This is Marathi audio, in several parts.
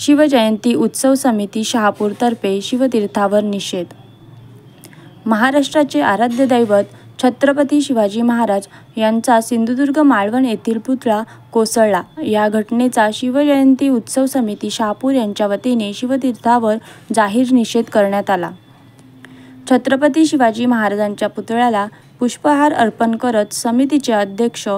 शिवजयंती उत्सव समिती शहापूरतर्फे शिवतीर्थावर निषेध। महाराष्ट्राचे आराध्य दैवत छत्रपती शिवाजी महाराज यांचा सिंधुदुर्ग मालवण येथील पुतळा कोसळला। या घटनेचा शिवजयंती उत्सव समिती शहापूर यांच्या वतीने शिवतीर्थावर जाहीर निषेध करण्यात आला। छत्रपती शिवाजी महाराजांच्या पुतळ्याला पुष्पहार अर्पण करत समितीचे अध्यक्ष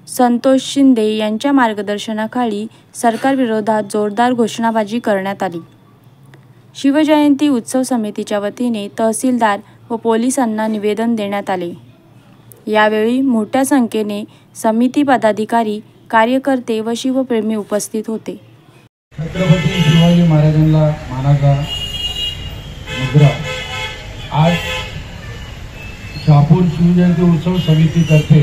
संतोष शिंदे यांच्या मार्गदर्शनाखाली सरकारविरोधात जोरदार घोषणाबाजी करण्यात आली। शिवजयंती उत्सव समितीच्या वतीने तहसीलदार व पोलिसांना निवेदन देण्यात आले। यावेळी मोठ्या संख्येने समिती पदाधिकारी, कार्यकर्ते व शिवप्रेमी उपस्थित होते। छत्रपती शिवाजी महाराजांना मानाचा मुद्रा आज शहापूर शिवजयंती उत्सव समितीतर्फे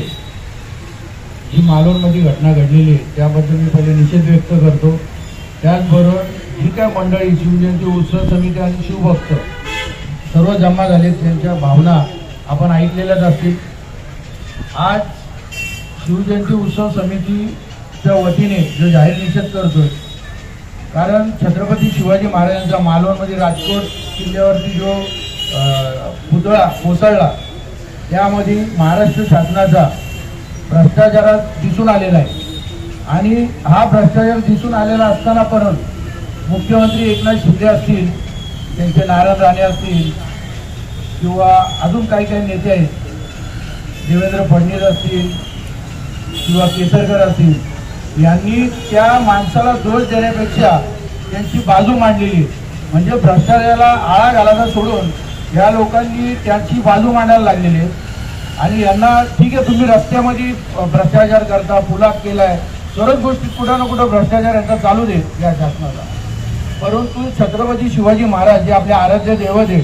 जी मालवणमध्ये घटना घडलेली आहे त्याबद्दल मी पहिले निषेध व्यक्त करतो। त्याचबरोबर जी काय मंडळी शिवजयंती उत्सव समिती आणि शिवभक्त सर्व जमा झाले त्यांच्या भावना आपण ऐकलेल्याच असतील। आज शिवजयंती उत्सव समितीच्या वतीने जो जाहीर निषेध करतोय, कारण छत्रपती शिवाजी महाराजांचा मालवणमध्ये राजकोट किल्ल्यावरती जो पुतळा कोसळला त्यामध्ये महाराष्ट्र शासनाचा भ्रष्टाचारात दिसून आलेला आहे आणि हा भ्रष्टाचार दिसून आलेला असताना परत मुख्यमंत्री एकनाथ शिंदे असतील, त्यांचे नारायण राणे असतील किंवा अजून काही नेते आहेत, देवेंद्र फडणवीस असतील किंवा केसरकर असतील, यांनी त्या माणसाला दोष देण्यापेक्षा त्यांची बाजू मांडलेली। म्हणजे भ्रष्टाचाराला आळा घालायला सोडून या लोकांनी त्यांची बाजू मांडायला लागलेली आहे। आणि यांना ठीक आहे, तुम्ही रस्त्यामध्ये भ्रष्टाचार करता, पुलात केलाय, सर्वच गोष्टी कुठं ना कुठं भ्रष्टाचार यांचा चालू दे या शासनाचा, परंतु छत्रपती शिवाजी महाराज जे आपले आराध्य दैवत आहे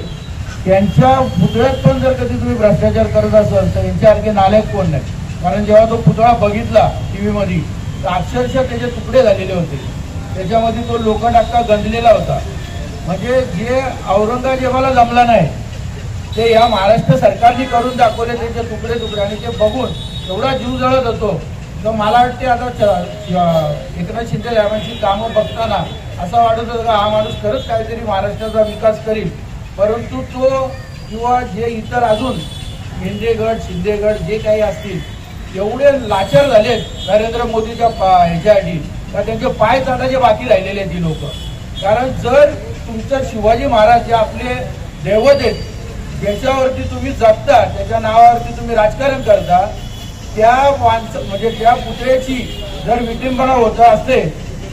त्यांच्या पुतळ्यात पण जर कधी तुम्ही भ्रष्टाचार करत असाल तर यांच्यासारखे नालायक कोण नाही। कारण जेव्हा तो पुतळा बघितला टीव्हीमध्ये तर अक्षरशः त्याचे तुकडे झालेले होते, त्याच्यामध्ये तो लोखंड अख्खा गंजलेला होता। म्हणजे जे औरंगजेबाला जमला नाही ते या महाराष्ट्र सरकारने करून दाखवले, त्याचे तुकडे तुकडे, आणि ते बघून एवढा जीव जळत होतो। तर मला वाटते आता एकनाथ शिंदे साहेबांची कामं बघताना असं वाटत होतं का हा माणूस खरंच काहीतरी महाराष्ट्राचा विकास करील, परंतु तो किंवा जे इतर अजून शिंदेगड जे काही असतील एवढे लाचार झालेत नरेंद्र मोदीच्या ह्याच्यासाठी का त्यांचे पाय चाटायचे बाकी राहिलेले आहेत ती लोक। कारण जर तुमचं शिवाजी महाराज जे आपले दैवत आहेत ज्याच्यावरती तुम्ही जगता, त्याच्या नावावरती तुम्ही राजकारण करता, त्या म्हणजे त्या पुतळ्याची जर विटंबना होत असते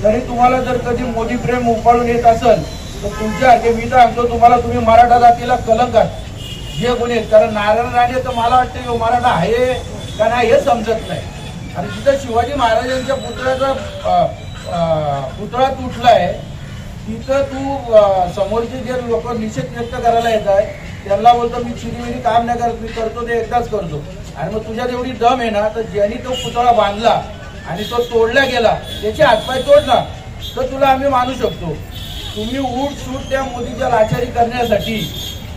तरी तुम्हाला जर कधी मोदी प्रेम उफाळून येत असेल तर तुमच्या मी तर सांगतो तुम्हाला, तुम्ही मराठा जातीला कलंकात जे कोणी आहेत, कारण नारायण राणे तर मला वाटतं मराठा आहे का नाही हे समजत नाही। आणि जिथं शिवाजी महाराजांच्या पुतळ्याचा पुतळा तुटलाय तिथं तू समोरचे जे लोक निषेध व्यक्त करायला येत आहे त्यांना बोलतो मी चिरीमिरी काम नाही करत, मी करतो ते एकदाच करतो। आणि मग तुझ्यात एवढी दम आहे ना तर ज्यांनी तो पुतळा बांधला आणि तो तोडला गेला त्याचे हातपाय तोडला तर तुला आम्ही मानू शकतो। तुम्ही उठ सूट त्या मोदीच्या लाचारी करण्यासाठी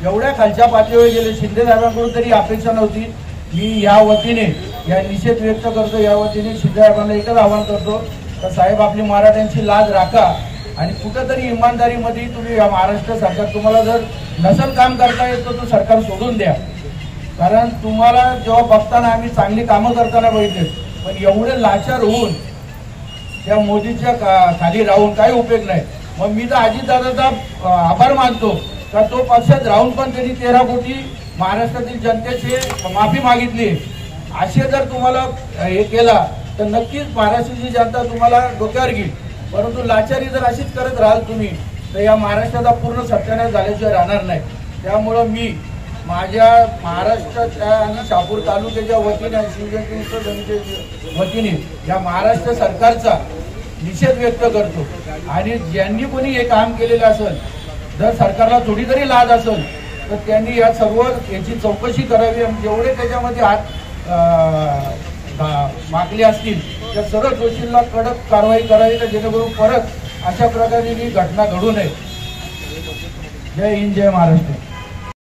एवढ्या खालच्या पातळीवर गेले, शिंदे साहेबांकडून तरी अपेक्षा नव्हती। मी या वतीने या निषेध व्यक्त करतो, या वतीने शिंदे साहेबांना एकच आवाहन करतो तर साहेब आपली मराठ्यांची लाज राखा आणि कुठंतरी इमानदारीमध्ये तुम्ही या महाराष्ट्र सरकार तुम्हाला जर नसल काम करता येत तर तो सरकार सोडून द्या। कारण तुम्हाला जेव्हा बघताना आम्ही चांगली कामं करताना बघितले, पण एवढे लाचार होऊन त्या मोदीच्या खाली राहून काही उपयोग नाही। मग मी तर अजितदादाचा आभार मानतो का तो पक्षात राहून पण त्यांनी 13 कोटी महाराष्ट्रातील जनतेची माफी मागितली। असे जर तुम्हाला हे केला तर नक्कीच महाराष्ट्राची जनता तुम्हाला डोक्यावर घेईल, परंतु लाचारी जर अशीच करत राहाल तुम्ही तर या महाराष्ट्राचा पूर्ण सत्यानाश झाल्याशिवाय राहणार नाही। त्यामुळं मी माझ्या महाराष्ट्राच्या आणि शहापूर तालुक्याच्या वतीने आणि शिवजयंती उत्सव समितीच्या वतीने या महाराष्ट्र सरकारचा निषेध व्यक्त करतो। आणि ज्यांनी कोणी हे काम केलेलं असेल, जर सरकारला थोडी तरी लाज असेल तर त्यांनी या सर्व याची चौकशी करावी आणि जेवढे त्याच्यामध्ये हात मागले असतील त्या सर्व दोषींना कडक कारवाई करावी तर जेणेकरून परत अशा प्रकारे ही घटना घडू नये। जय हिंद, जय महाराष्ट्र।